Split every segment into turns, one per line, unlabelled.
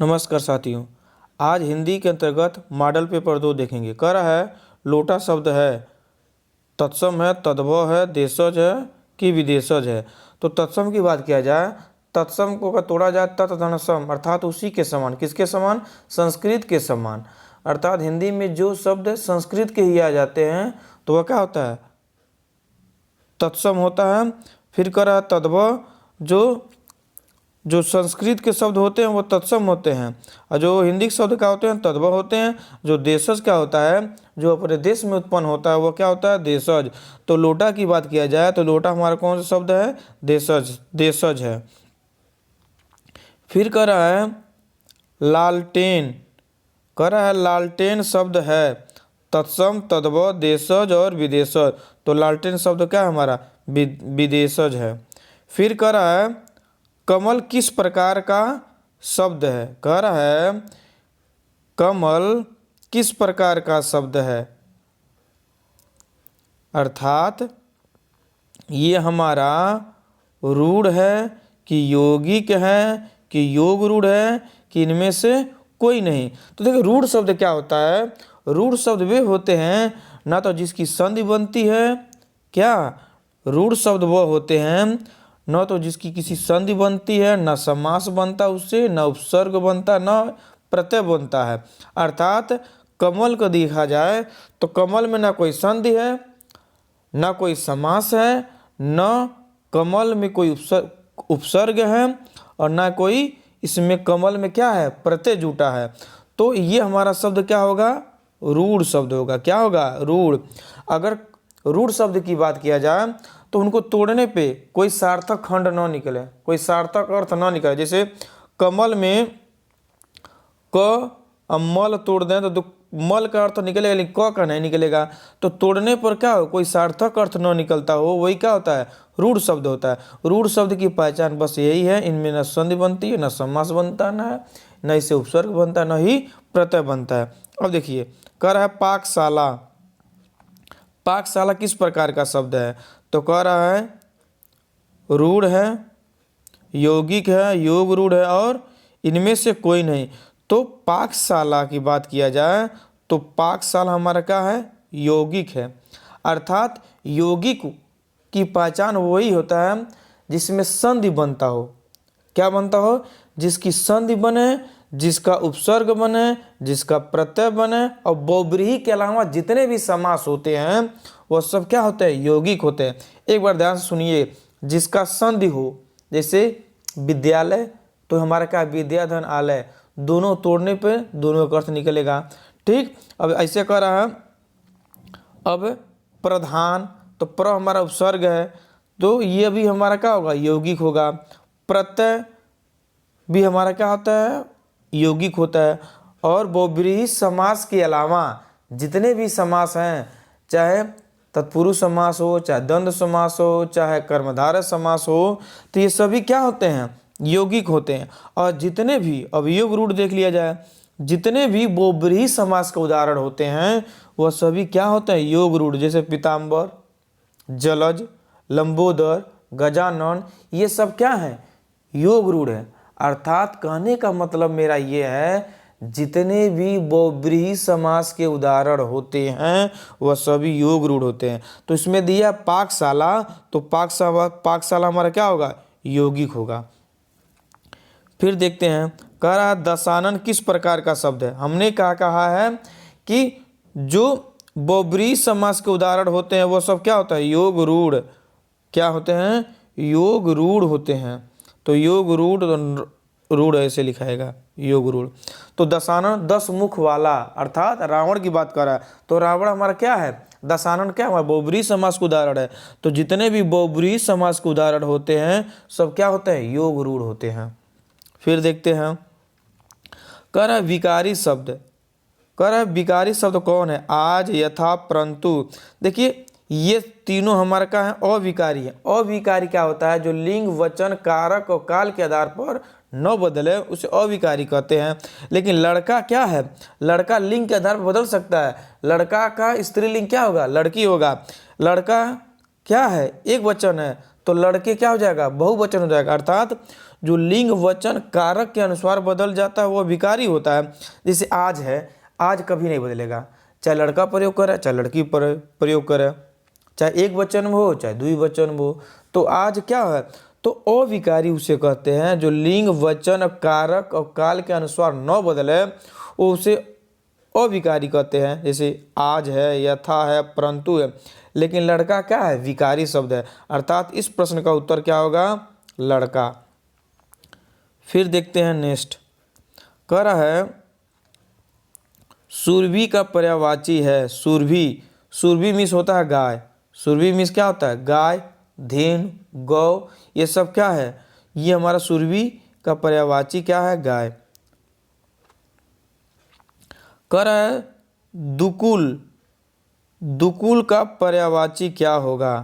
नमस्कार साथियों। आज हिंदी के अंतर्गत मॉडल पेपर 2 देखेंगे। कह रहा है लोटा शब्द है, तत्सम है, तद्भव है, देशज है कि विदेशज है। तो तत्सम की बात किया जाए, तत्सम को अगर तोड़ा जाए तत्धनसम अर्थात उसी के समान। किसके समान? संस्कृत के समान। अर्थात हिंदी में जो शब्द संस्कृत के ही आ जाते हैं तो वह क्या होता है? तत्सम होता है। फिर कह रहा है तद्भव, जो संस्कृत के शब्द होते हैं वो तत्सम होते हैं, और जो हिंदी के शब्द क्या होते हैं? तद्भव होते हैं। जो देशज क्या होता है, जो अपने देश में उत्पन्न होता है वो क्या होता है? देशज। तो लोटा की बात किया जाए तो लोटा हमारा कौन सा शब्द है? देशज है। फिर कह रहा है लालटेन। कह रहा है लालटेन शब्द है तत्सम, तद्भव, देशज और विदेशज। तो लालटेन शब्द क्या है हमारा? विदेशज है। फिर कह रहा है कमल किस प्रकार का शब्द है? कह रहा है कमल किस प्रकार का शब्द है, अर्थात ये हमारा रूढ़ है कि यौगिक है कि योग रूढ़ है कि इनमें से कोई नहीं। तो देखिए रूढ़ शब्द क्या होता है? रूढ़ शब्द वे होते हैं ना तो जिसकी संधि बनती है, क्या रूढ़ शब्द वो होते हैं न तो जिसकी किसी संधि बनती है, न समास बनता उससे, न उपसर्ग बनता, न प्रत्यय बनता है। अर्थात कमल को देखा जाए तो कमल में ना कोई संधि है, ना कोई समास है, न कमल में कोई उपसर्ग है, और ना कोई इसमें कमल में क्या है? प्रत्यय जुटा है। तो ये हमारा शब्द क्या होगा? रूढ़ शब्द होगा। क्या होगा? रूढ़। अगर रूढ़ शब्द की बात किया जाए तो उनको तोड़ने पे कोई सार्थक खंड न निकले, कोई सार्थक अर्थ न निकले। जैसे कमल में क मल तोड़ दें तो मल का अर्थ निकलेगा लेकिन क का नहीं निकलेगा। तो तोड़ने पर क्या हो? कोई सार्थक अर्थ न निकलता हो, वही क्या होता है? रूढ़ शब्द होता है। रूढ़ शब्द की पहचान बस यही है, इनमें न संधि बनती है, न समास बनता न इससे उपसर्ग बनता, न ही प्रत्यय बनता है। अब देखिए कह रहा है पाकशाला। पाकशाला किस प्रकार का शब्द है? तो कह रहा है रूढ़ है, यौगिक है, योग रूढ़ है और इनमें से कोई नहीं। तो पाकशाला की बात किया जाए तो पाकशाला हमारा क्या है? यौगिक है। अर्थात यौगिक की पहचान वही होता है जिसमें संधि बनता हो। क्या बनता हो? जिसकी संधि बने, जिसका उपसर्ग बने, जिसका प्रत्यय बने, और बहुब्रीहि के अलावा जितने भी समास होते हैं वह सब क्या होते हैं? यौगिक होते हैं। एक बार ध्यान से सुनिए, जिसका संधि हो, जैसे विद्यालय तो हमारा क्या? विद्याधन आलय। दोनों तोड़ने पे दोनों का अर्थ निकलेगा। ठीक। अब ऐसे कह रहा है अब प्रधान, तो प्र हमारा उपसर्ग है तो ये भी हमारा क्या होगा? यौगिक होगा। प्रत्यय भी हमारा क्या होता है? यौगिक होता है। और बहुब्रीहि समास के अलावा जितने भी समास हैं, चाहे तत्पुरुष समास हो, चाहे द्वंद्व समास हो, चाहे कर्मधारय समास हो, तो ये सभी क्या होते हैं? यौगिक होते हैं। और जितने भी, अब योग रूढ़ देख लिया जाए, जितने भी बहुब्रीहि समास के उदाहरण होते हैं वह सभी क्या होते हैं? योग रूढ़। जैसे पीताम्बर, जलज, लंबोदर, गजानन, ये सब क्या है? योग रूढ़ है। अर्थात कहने का मतलब मेरा ये है जितने भी बहुब्रीहि समास के उदाहरण होते हैं वह सभी योग रूढ़ होते हैं। तो इसमें दिया पाकशाला, तो पाकशाला हमारा क्या होगा? यौगिक होगा। फिर देखते हैं कह रहा है दशानन किस प्रकार का शब्द है? हमने क्या कहा है कि जो बहुब्रीहि समास के उदाहरण होते हैं वो सब क्या होता है? योग रूढ़। क्या होते हैं? योग रूढ़ होते हैं। तो योग रूढ़ ऐसे लिखाएगा, योग रूढ़। तो दशानन 10 मुख वाला, अर्थात रावण की बात कर रहा है। तो रावण हमारा क्या है? दशानन क्या हमारा? बहुब्रीहि समास का उदाहरण है। तो जितने भी बहुब्रीहि समास के उदाहरण होते हैं सब क्या होते हैं? योग रूढ़ होते हैं। फिर देखते हैं कह रहा है विकारी शब्द। कह रहा है विकारी शब्द कौन है? आज, यथा, परंतु। देखिए ये तीनों हमारा क्या है? अविकारी है। अविकारी क्या होता है? जो लिंग, वचन, कारक और काल के आधार पर न बदले उसे अविकारी कहते हैं। लेकिन लड़का क्या है? लड़का लिंग के आधार पर बदल सकता है। लड़का का स्त्रीलिंग क्या होगा? लड़की होगा। लड़का क्या है? एक वचन है तो लड़के क्या हो जाएगा? बहुवचन हो जाएगा। अर्थात जो लिंग वचन कारक के अनुसार बदल जाता है वह विकारी होता है। जैसे आज है, आज कभी नहीं बदलेगा, चाहे लड़का प्रयोग करे चाहे लड़की प्रयोग करे, चाहे एक वचन में हो चाहे द्विवचन में हो, तो आज क्या है, तो अविकारी उसे कहते हैं। जो लिंग वचन कारक और काल के अनुसार न बदले वो उसे अविकारी कहते हैं। जैसे आज है, यथा है, परंतु है। लेकिन लड़का क्या है, विकारी शब्द है, अर्थात इस प्रश्न का उत्तर क्या होगा, लड़का। फिर देखते हैं नेक्स्ट, कह रहा है सुरभि का पर्यायवाची है। सुरभि, सुरभि मीन्स होता है गाय, सुरभि मीन्स क्या होता है, गाय, धेनु, गौ, ये सब क्या है, ये हमारा सुरभि का पर्यायवाची क्या है, गाय। कह रहा है दुकुल, दुकुल का पर्यायवाची क्या होगा।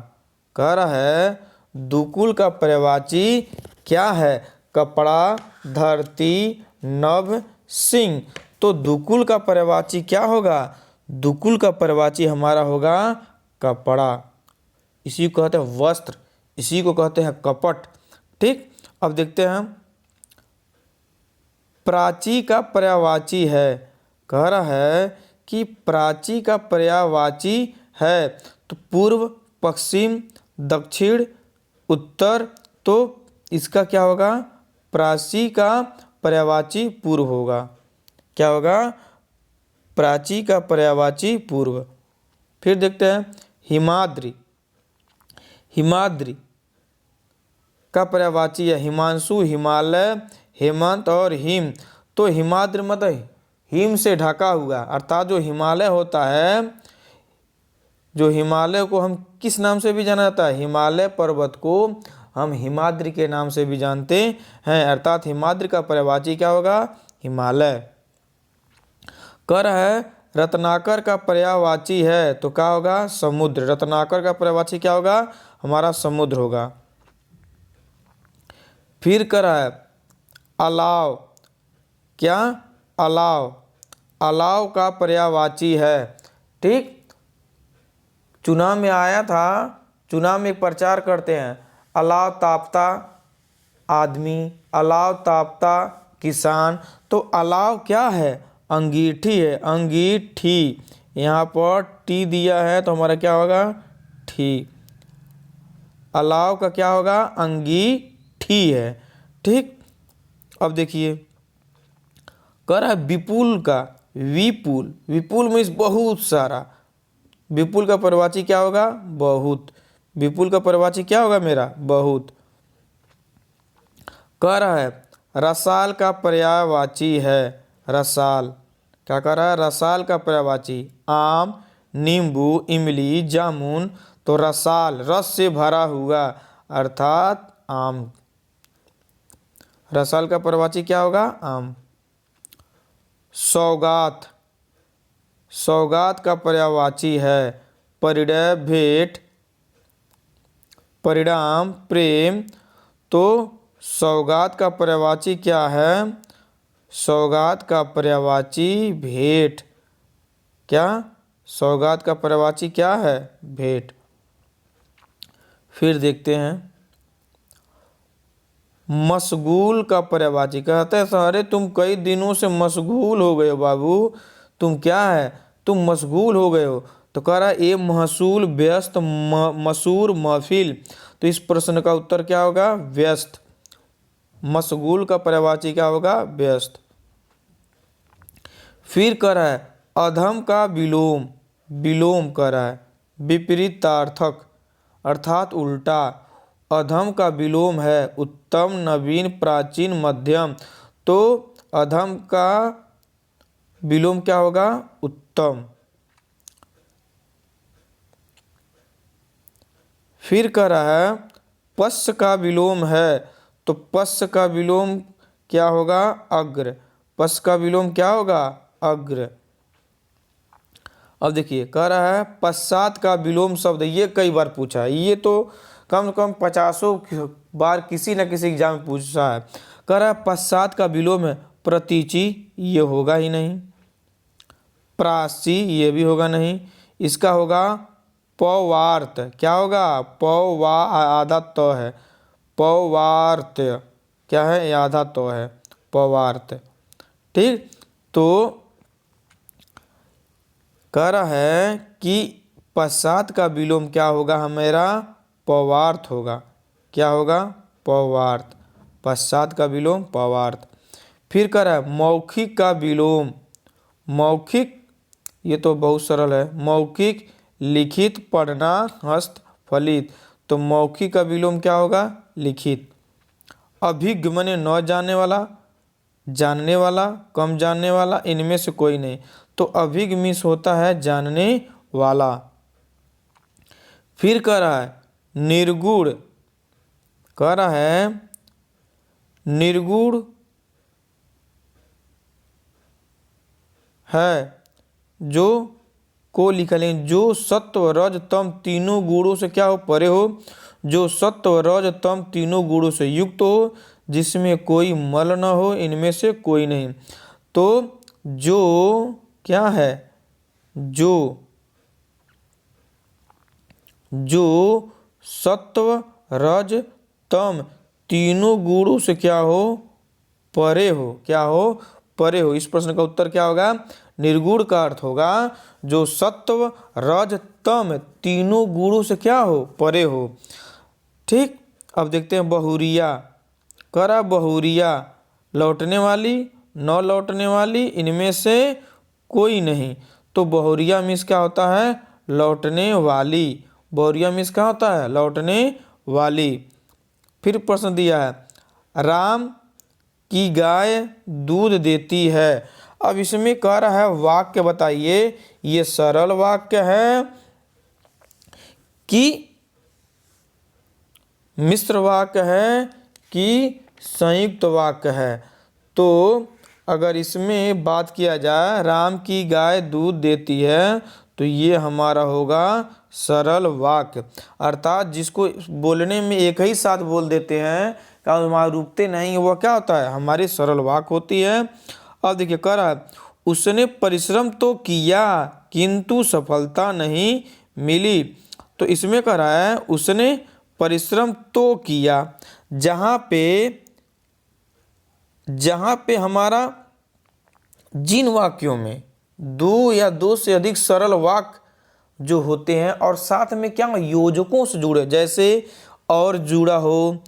कह रहा है दुकुल का पर्यायवाची क्या है, कपड़ा, धरती, नभ, सिंह। तो दुकुल का पर्यायवाची क्या होगा, दुकुल का पर्यायवाची हमारा होगा कपड़ा। इसी को कहते हैं वस्त्र, इसी को कहते हैं कपट। ठीक, अब देखते हैं प्राची का पर्यायवाची है। कह रहा है कि प्राची का पर्यायवाची है तो पूर्व, पश्चिम, दक्षिण, उत्तर, तो इसका क्या होगा, प्राची का पर्यायवाची पूर्व होगा। क्या होगा, प्राची का पर्यायवाची पूर्व। फिर देखते हैं हिमाद्री, हिमाद्री का पर्यायवाची है हिमांशु, हिमालय, हेमंत और हिम। तो हिमाद्री मतलब हिम से ढका हुआ, अर्थात जो हिमालय होता है, जो हिमालय को हम किस नाम से भी जाना जाता है, हिमालय पर्वत को हम हिमाद्री के नाम से भी जानते हैं, अर्थात हिमाद्री का पर्यायवाची क्या होगा, हिमालय। कह रहा है रत्नाकर का पर्यायवाची है तो क्या होगा, समुद्र। रत्नाकर का पर्यायवाची क्या होगा, हमारा समुद्र होगा। फिर कह रहा है अलाव, क्या, अलाव, अलाव का पर्यायवाची है। ठीक, चुनाव में आया था, चुनाव में एक प्रचार करते हैं, अलाव तापता आदमी, अलाव तापता किसान। तो अलाव क्या है, अंगीठी है, अंगीठी। यहाँ पर टी दिया है तो हमारा क्या होगा, ठी। अलाव का क्या होगा, अंगीठी है। ठीक, अब देखिए कह रहा है विपुल का, विपुल, विपुल मीन्स बहुत सारा, विपुल का पर्यायवाची क्या होगा, बहुत। विपुल का पर्यायवाची क्या होगा मेरा, बहुत। कह रहा है रसाल का पर्यायवाची है। रसाल, क्या कह रहा है, रसाल का पर्यायवाची आम, नींबू, इमली, जामुन। तो रसाल रस से भरा हुआ, अर्थात आम। रसाल का पर्यायवाची क्या होगा, आम। सौगात, सौगात का पर्यायवाची है परिणय, भेंट, परिणाम, प्रेम। तो सौगात का पर्यायवाची क्या है, सौगात का पर्यायवाची भेंट। क्या, सौगात का पर्यायवाची क्या है, भेंट। फिर देखते हैं मशगूल का पर्यायवाची, कहते हैं अरे तुम कई दिनों से मशगूल हो गए हो बाबू, तुम क्या है, तुम मशगूल हो गए हो। तो कह रहा है ये महसूल, व्यस्त, मसूर, महफिल। तो इस प्रश्न का उत्तर क्या होगा, व्यस्त। मशगूल का पर्यायवाची क्या होगा, व्यस्त। फिर कह रहा है अधम का विलोम, विलोम कह रहा है विपरीतार्थक, अर्थात उल्टा। अधम का विलोम है उत्तम, नवीन, प्राचीन, मध्यम। तो अधम का विलोम क्या होगा, उत्तम। फिर कह रहा है पश्च का विलोम है तो पश्च का विलोम क्या होगा, अग्र। पश्च का विलोम क्या होगा, अग्र। अब देखिए कह रहा है पश्चात का विलोम शब्द, ये कई बार पूछा है, ये तो कम से कम 50 बार किसी न किसी एग्जाम में पूछा है। कह रहा है पश्चात का विलोम है प्रतीचि, ये होगा ही नहीं। प्राची, ये भी होगा नहीं। इसका होगा पौवार्त, क्या होगा, पौवा आधा त है, पौवार्त। क्या है, ये आधा तो है, पवार्थ। ठीक, तो कह रहा है कि पश्चात का विलोम क्या होगा, हमारा पवार्थ होगा। क्या होगा, पवार्थ। पश्चात का विलोम पवार्थ। फिर कह रहा है मौखिक का विलोम। मौखिक, ये तो बहुत सरल है, मौखिक लिखित पढ़ना हस्त फलित। तो मौखिक का विलोम क्या होगा, लिखित। अभिज्ञ माने न जानने वाला, जानने वाला, कम जानने वाला, इनमें से कोई नहीं। तो अभिज्ञ मीन्स होता है जानने वाला। फिर कह रहा है निर्गुण। कह रहा है निर्गुण है जो को लिखा लें, जो सत्व रज तम तीनों गुणों से क्या हो, परे हो। जो सत्व रज तम तीनों गुणों से युक्त हो, जिसमें कोई मल न हो, इनमें से कोई नहीं। तो जो क्या है, जो सत्व रज तम तीनों गुणों से क्या हो, परे हो। क्या हो, परे हो। इस प्रश्न का उत्तर क्या होगा, निर्गुण का अर्थ होगा जो सत्व रज तम तीनों गुणों से क्या हो, परे हो। ठीक, अब देखते हैं बहुरिया। करा बहुरिया, लौटने वाली, न लौटने वाली, इनमें से कोई नहीं। तो बहुरिया मीन्स क्या होता है, लौटने वाली। बहुरिया मीन्स क्या होता है, लौटने वाली। फिर प्रश्न दिया है राम की गाय दूध देती है। अब इसमें कह रहा है वाक्य बताइए, ये सरल वाक्य है कि मिश्र वाक्य है कि संयुक्त वाक्य है। तो अगर इसमें बात किया जाए राम की गाय दूध देती है, तो ये हमारा होगा सरल वाक्य। अर्थात जिसको बोलने में एक ही साथ बोल देते हैं, क्या हमारे रुकते नहीं, वह क्या होता है, हमारी सरल वाक्य होती है। अब देखिए कह रहा है उसने परिश्रम तो किया किंतु सफलता नहीं मिली। तो इसमें कह रहा है उसने परिश्रम तो किया। जहाँ पे हमारा जिन वाक्यों में दो या दो से अधिक सरल वाक्य जो होते हैं और साथ में क्या योजकों से जुड़े, जैसे और जुड़ा हो,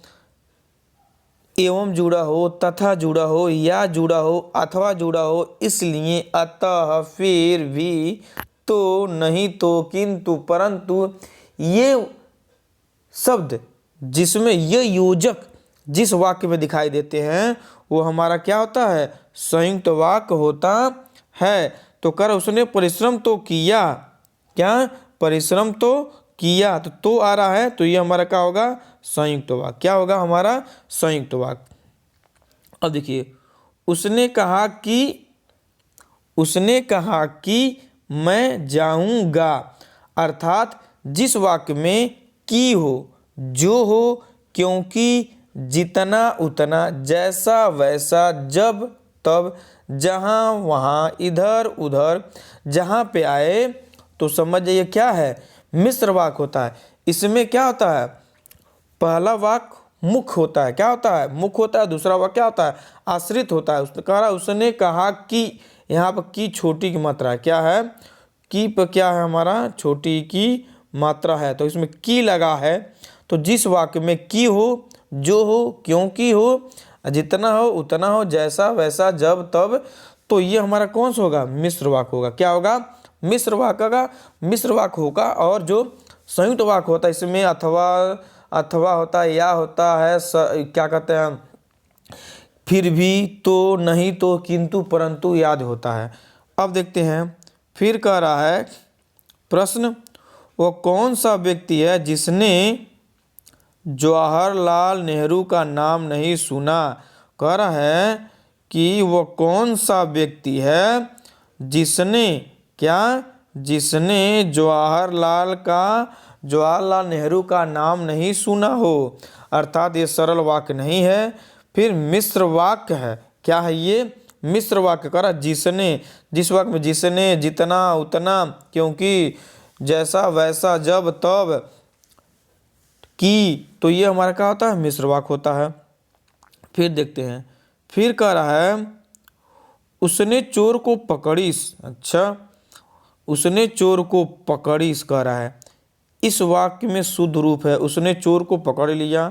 एवं जुड़ा हो, तथा जुड़ा हो, या जुड़ा हो, अथवा जुड़ा हो, इसलिए, अतः, फिर भी, तो, नहीं तो, किंतु, परंतु, ये शब्द जिसमें ये योजक जिस वाक्य में दिखाई देते हैं वो हमारा क्या होता है, संयुक्त वाक्य होता है। तो कर उसने परिश्रम तो किया, क्या परिश्रम तो किया, तो आ रहा है, तो ये हमारा क्या होगा, संयुक्त वाक्य। क्या होगा हमारा संयुक्त वाक्य। अब देखिए उसने कहा कि मैं जाऊंगा। अर्थात जिस वाक्य में की हो, जो हो, क्योंकि, जितना उतना, जैसा वैसा, जब तब, जहाँ वहाँ, इधर उधर, जहाँ पे आए, तो समझ जाइए क्या है, मिश्र वाक्य होता है। इसमें क्या होता है, पहला वाक्य मुख्य होता है, क्या होता है, मुख्य होता है। दूसरा वाक्य क्या होता है, आश्रित होता है। उसने कहा कि, यहाँ पर की छोटी की मात्रा है, क्या है, की पर क्या है हमारा, छोटी की मात्रा है, तो इसमें की लगा है। तो जिस वाक्य में की हो, जो हो, क्योंकि हो, जितना हो उतना हो, जैसा वैसा, जब तब, तो ये हमारा कौन सा होगा, मिश्र वाक्य होगा। क्या होगा, मिश्र वाक्य होगा। और जो संयुक्त वाक्य होता है इसमें अथवा होता है, या होता है, क्या कहते हैं, फिर भी, तो, नहीं तो, किंतु, परंतु याद होता है। अब देखते हैं फिर कह रहा है प्रश्न, वो कौन सा व्यक्ति है जिसने जवाहरलाल नेहरू का नाम नहीं सुना। कह रहा है कि वो कौन सा व्यक्ति है जिसने जवाहरलाल नेहरू का नाम नहीं सुना हो। अर्थात ये सरल वाक्य नहीं है, फिर मिश्र वाक्य है। क्या है ये, मिश्र वाक्य। कह रहा जिसने, जिस वाक्य में जिसने, जितना उतना, क्योंकि, जैसा वैसा, जब तब, की, तो ये हमारा क्या होता है, मिश्र वाक्य होता है। फिर देखते हैं, फिर कह रहा है उसने चोर को पकड़ीस। अच्छा, उसने चोर को पकड़ीस कह रहा है। इस वाक्य में शुद्ध रूप है उसने चोर को पकड़ लिया।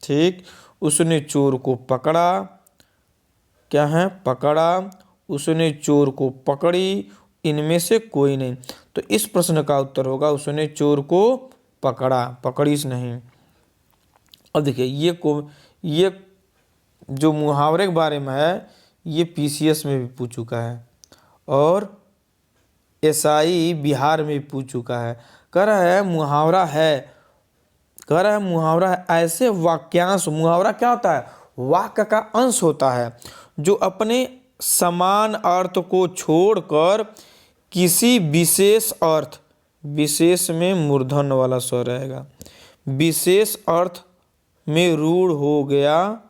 ठीक, उसने चोर को पकड़ा, क्या है, पकड़ा, उसने चोर को पकड़ी, इनमें से कोई नहीं। तो इस प्रश्न का उत्तर होगा उसने चोर को पकड़ा, पकड़ीस नहीं। अब देखिए ये जो मुहावरे के बारे में है ये पीसीएस में भी पूछ चुका है और एसआई बिहार में भी पूछ चुका है। कह रहा है मुहावरा है, कह रहा है मुहावरा है ऐसे वाक्यांश। मुहावरा क्या होता है? वाक्य का अंश होता है जो अपने समान अर्थ को छोड़कर किसी विशेष अर्थ, विशेष में मूर्धन्य वाला स्वर रहेगा, विशेष अर्थ में रूढ़ हो गया।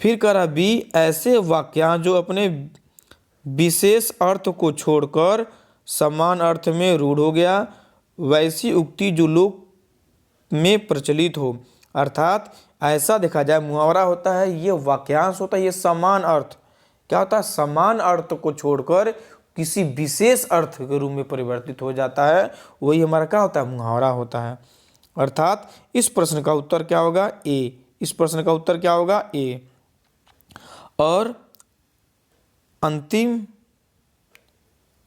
फिर कह रहा बी ऐसे वाक्यांश जो अपने विशेष अर्थ को छोड़कर समान अर्थ में रूढ़ हो गया, वैसी उक्ति जो लोक में प्रचलित हो। अर्थात ऐसा देखा जाए मुहावरा होता है, ये वाक्यांश होता है, ये समान अर्थ क्या होता है? समान अर्थ को छोड़कर किसी विशेष अर्थ के रूप में परिवर्तित हो जाता है, वही हमारा क्या होता है? मुहावरा होता है। अर्थात इस प्रश्न का उत्तर क्या होगा? ए। इस प्रश्न का उत्तर क्या होगा? ए। और अंतिम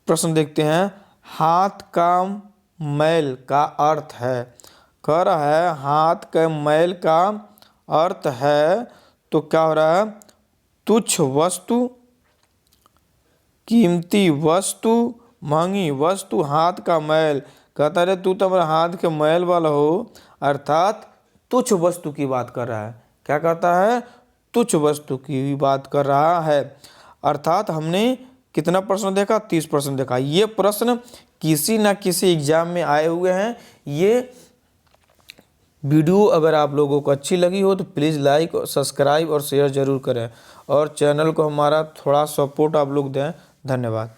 प्रश्न देखते हैं, हाथ का मैल का अर्थ है। कह रहा है हाथ के मैल का अर्थ है, तो क्या हो रहा है? तुच्छ वस्तु, कीमती वस्तु, महंगी वस्तु, हाथ का मैल। कहता है तू तो मेरा हाथ के मैल वाला हो, अर्थात तुच्छ वस्तु की बात कर रहा है। क्या कहता है? तुच्छ वस्तु की बात कर रहा है। अर्थात हमने कितना प्रश्न देखा? 30 प्रश्न देखा। ये प्रश्न किसी ना किसी एग्जाम में आए हुए हैं। ये वीडियो अगर आप लोगों को अच्छी लगी हो तो प्लीज़ लाइक, सब्सक्राइब और शेयर ज़रूर करें और चैनल को हमारा थोड़ा सपोर्ट आप लोग दें। धन्यवाद।